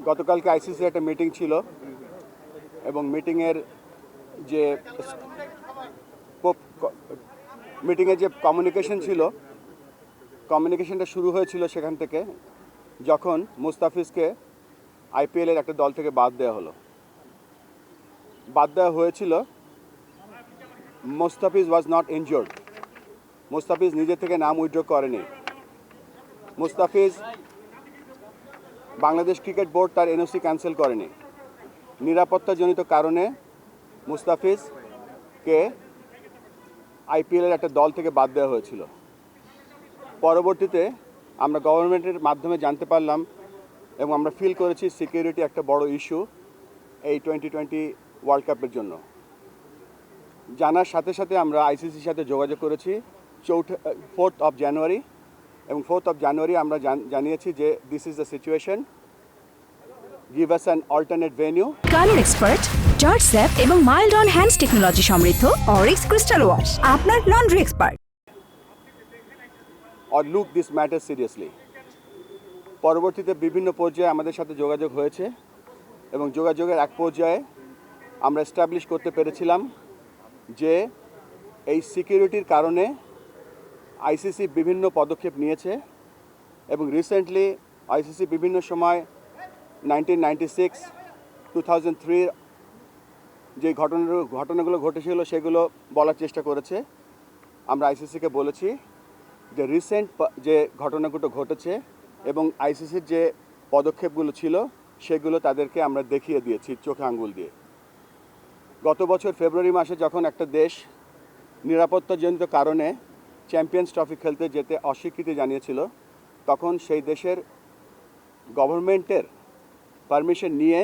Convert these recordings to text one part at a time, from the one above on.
গতকালকে আইসিসির একটা মিটিং ছিল এবং মিটিংয়ের যে কমিউনিকেশন ছিল, কমিউনিকেশনটা শুরু হয়েছিল সেখান থেকে যখন মুস্তাফিজকে আইপিএলের একটা দল থেকে বাদ দেওয়া হলো। বাদ দেওয়া হয়েছিল, Mustafiz was not injured. Mustafiz নিজে থেকে নাম উইথড্র করেনি। মুস্তাফিজ, বাংলাদেশ ক্রিকেট বোর্ড তার এনওসি ক্যান্সেল করেনি। নিরাপত্তাজনিত কারণে মুস্তাফিজকে আইপিএলের একটা দল থেকে বাদ দেওয়া হয়েছিল। পরবর্তীতে আমরা গভর্নমেন্টের মাধ্যমে জানতে পারলাম এবং আমরা ফিল করেছি সিকিউরিটি একটা বড় ইস্যু এই 2020 ওয়ার্ল্ড কাপের জন্য। জানার সাথে সাথে আমরা আইসিসির সাথে যোগাযোগ করেছি 4 জানুয়ারি, এবং 4 জানুয়ারি আমরা জানিয়েছি যে this is the situation, give us an alternate venue. Colour expert, George sap এবং মাইল্ড অন হ্যান্ডস টেকনোলজি সমৃদ্ধ অরিক্স ক্রিস্টাল ওয়াশ আপনার laundry expert. or look this matter seriously. পরবর্তীতে বিভিন্ন পর্যায়ে আমাদের সাথে যোগাযোগ হয়েছে এবং যোগাযোগের এক পর্যায়ে আমরা এস্টাবলিশ করতে পেরেছিলাম যে এই সিকিউরিটির কারণে আইসিসি বিভিন্ন পদক্ষেপ নিয়েছে এবং রিসেন্টলি আইসিসি বিভিন্ন সময় 1996, 2003 যে ঘটনাগুলো ঘটেছিল সেগুলো বলার চেষ্টা করেছে। আমরা আইসিসিকে বলেছি যে রিসেন্ট যে ঘটনাগুলো ঘটেছে এবং আইসিসির যে পদক্ষেপগুলো ছিল সেগুলো তাদেরকে আমরা দেখিয়ে দিয়েছি চোখে আঙ্গুল দিয়ে। গত বছর ফেব্রুয়ারি মাসে যখন একটা দেশ নিরাপত্তাজনিত কারণে চ্যাম্পিয়ন্স ট্রফি খেলতে যেতে অস্বীকৃতি জানিয়েছিল, তখন সেই দেশের গভর্নমেন্টের পারমিশন নিয়ে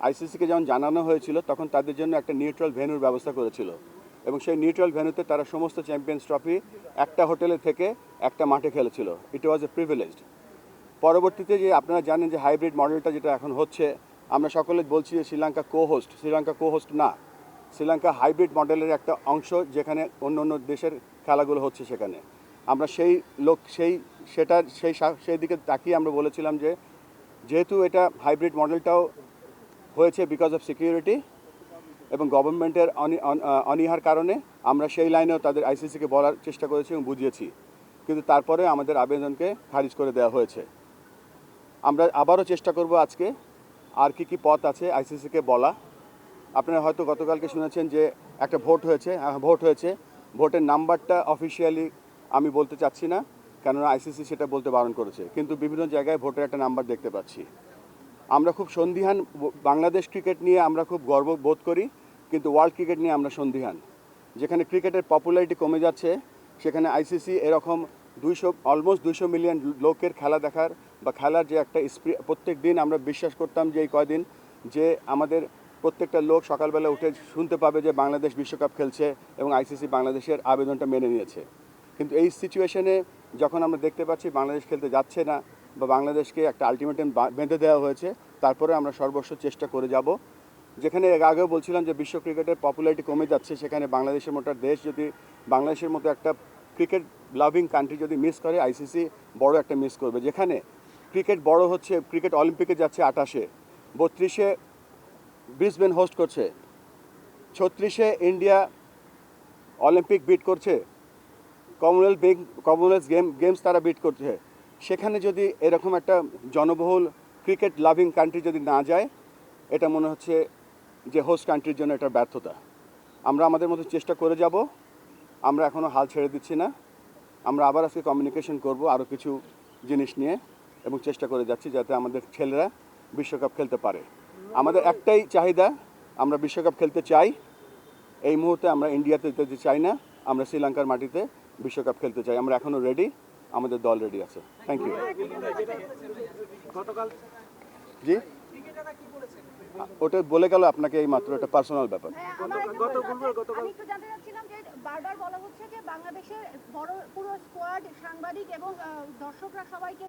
আইসিসিকে যখন জানানো হয়েছিল তখন তাদের জন্য একটা নিউট্রাল ভেন্যুর ব্যবস্থা করেছিল এবং সেই নিউট্রাল ভেন্যুতে তারা সমস্ত চ্যাম্পিয়ন্স ট্রফি একটা হোটেলে থেকে একটা মাঠে খেলেছিল। ইট ওয়াজ এ প্রিভিলেজড। পরবর্তীতে যে আপনারা জানেন যে হাইব্রিড মডেলটা যেটা এখন হচ্ছে, আমরা সকলে বলছি যে শ্রীলঙ্কা কো হোস্ট না, শ্রীলঙ্কা হাইব্রিড মডেলের একটা অংশ, যেখানে অন্য অন্য দেশের খেলাগুলো হচ্ছে সেখানে। আমরা সেই দিকে তাকিয়ে আমরা বলেছিলাম যে যেহেতু এটা হাইব্রিড মডেলটাও হয়েছে বিকজ অফ সিকিউরিটি এবং গভর্নমেন্টের অনীহার কারণে, আমরা সেই লাইনেও তাদের আইসিসিকে বলার চেষ্টা করেছি এবং বুঝিয়েছি, কিন্তু তারপরে আমাদের আবেদনকে খারিজ করে দেওয়া হয়েছে। আমরা আবারও চেষ্টা করব আজকে আর কি পথ আছে আইসিসিকে বলা। আপনারা হয়তো গতকালকে শুনেছেন যে একটা ভোট হয়েছে। ভোটের নাম্বারটা অফিসিয়ালি আমি বলতে চাচ্ছি না, কেননা আইসিসি সেটা বলতে বারণ করেছে, কিন্তু বিভিন্ন জায়গায় ভোটের একটা নাম্বার দেখতে পাচ্ছি। আমরা খুব সন্দিহান। বাংলাদেশ ক্রিকেট নিয়ে আমরা খুব গর্ব বোধ করি, কিন্তু ওয়ার্ল্ড ক্রিকেট নিয়ে আমরা সন্দিহান। যেখানে ক্রিকেটের পপুলারিটি কমে যাচ্ছে, সেখানে আইসিসি এরকম অলমোস্ট 200 মিলিয়ন লোকের খেলা দেখার বা খেলার যে একটা প্রত্যেক দিন আমরা বিশ্বাস করতাম যে এই কয়দিন যে আমাদের প্রত্যেকটা লোক সকালবেলা উঠে শুনতে পাবে যে বাংলাদেশ বিশ্বকাপ খেলছে এবং আইসিসি বাংলাদেশের আবেদনটা মেনে নিয়েছে। কিন্তু এই সিচুয়েশনে যখন আমরা দেখতে পাচ্ছি বাংলাদেশ খেলতে যাচ্ছে না বা বাংলাদেশকে একটা আলটিমেটাম বেঁধে দেওয়া হয়েছে, তারপরে আমরা সর্বস্ব চেষ্টা করে যাব। যেখানে আগেও বলছিলাম যে বিশ্ব ক্রিকেটের পপুলারিটি কমে যাচ্ছে, সেখানে বাংলাদেশের মতো দেশ যদি বাংলাদেশের মতো একটা ক্রিকেট লাভিং কান্ট্রি যদি মিস করে, আইসিসি বড় একটা মিস করবে। যেখানে ক্রিকেট বড় হচ্ছে, ক্রিকেট অলিম্পিকে যাচ্ছে 28-এ, 32-এ ব্রিসবেন হোস্ট করছে, 36-এ ইন্ডিয়া অলিম্পিক বিট করছে, কমনওয়েলথ গেমস তারা বিট করছে। সেখানে যদি এরকম একটা জনবহুল ক্রিকেট লাভিং কান্ট্রি যদি না যায়, এটা মনে হচ্ছে যে হোস্ট কান্ট্রির জন্য এটা ব্যর্থতা। আমরা আমাদের মতো চেষ্টা করে যাব, আমরা এখনও হাল ছেড়ে দিচ্ছি না। আমরা আবার আজকে কমিউনিকেশন করব আরও কিছু জিনিস নিয়ে এবং চেষ্টা করে যাচ্ছি যাতে আমাদের ছেলেরা বিশ্বকাপ খেলতে পারে। আমাদের একটাই চাহিদা, আমরা বিশ্বকাপ খেলতে চাই। এই মুহূর্তে আমরা ইন্ডিয়াতে যেতে চাই না, আমরা শ্রীলঙ্কার মাটিতে বিশ্বকাপ খেলতে চাই। আমরা এখনও রেডি, আমাদের দল রেডি আছে। Thank you. জি, ওটা বলে গেল আপনাকে এই মাত্র, এটা পার্সোনাল ব্যাপার। আমি একটু জানতে চাচ্ছিলাম যে বারবার বলা হচ্ছে যে বাংলাদেশের পুরো স্কোয়াড, সাংবাদিক এবং দর্শকরা সবাইকে,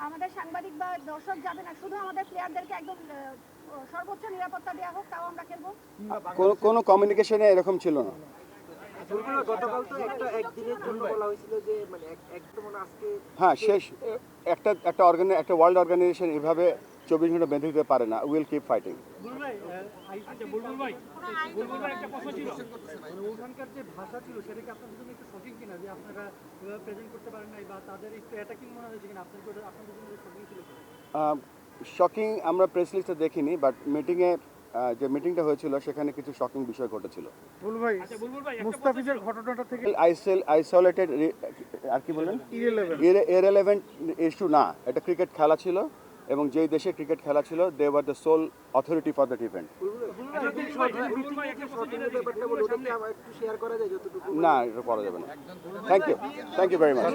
আমাদের সাংবাদিক বা দর্শক যাবে না, শুধু আমাদের প্লেয়ারদেরকে একদম সর্বোচ্চ নিরাপত্তা দেওয়া হোক, তাও আমরা খেলবো। কোনো কমিউনিকেশনে এরকম ছিল না। হ্যাঁ, শেষ একটা ওয়ার্ল্ড অর্গানাইজেশন এভাবে ঘন্টা বেঁধে দিতে পারে না। Will keep fighting. ওখানকার যে ভাষা ছিল সেটা কি আপনাদের জন্য একটু শকিং কিনা, যে আপনারা প্রেজেন্ট করতে পারেন নাই বা তাদের একটু অ্যাটাকিং মনে হয়েছে কিনা আপনাদের জন্য শকিং ছিল কিনা? শকিং আমরা প্রেস লিস্টে দেখিনি, বাট মিটিংয়ে যে মিটিংটা হয়েছিল সেখানে কিছু শকিং বিষয় ঘটেছিল। বুলবুল ভাই, মুস্তাফিজের ঘটনাটা থেকে আইসোলেটেড আর কি বললেন, ইররেলেভেন্ট ইস্যু না। এটা ক্রিকেট খেলা ছিল এবং যেই দেশে ক্রিকেট খেলা ছিল they were the sole authority for that event. না, এটা করা যাবে না। Thank you very much.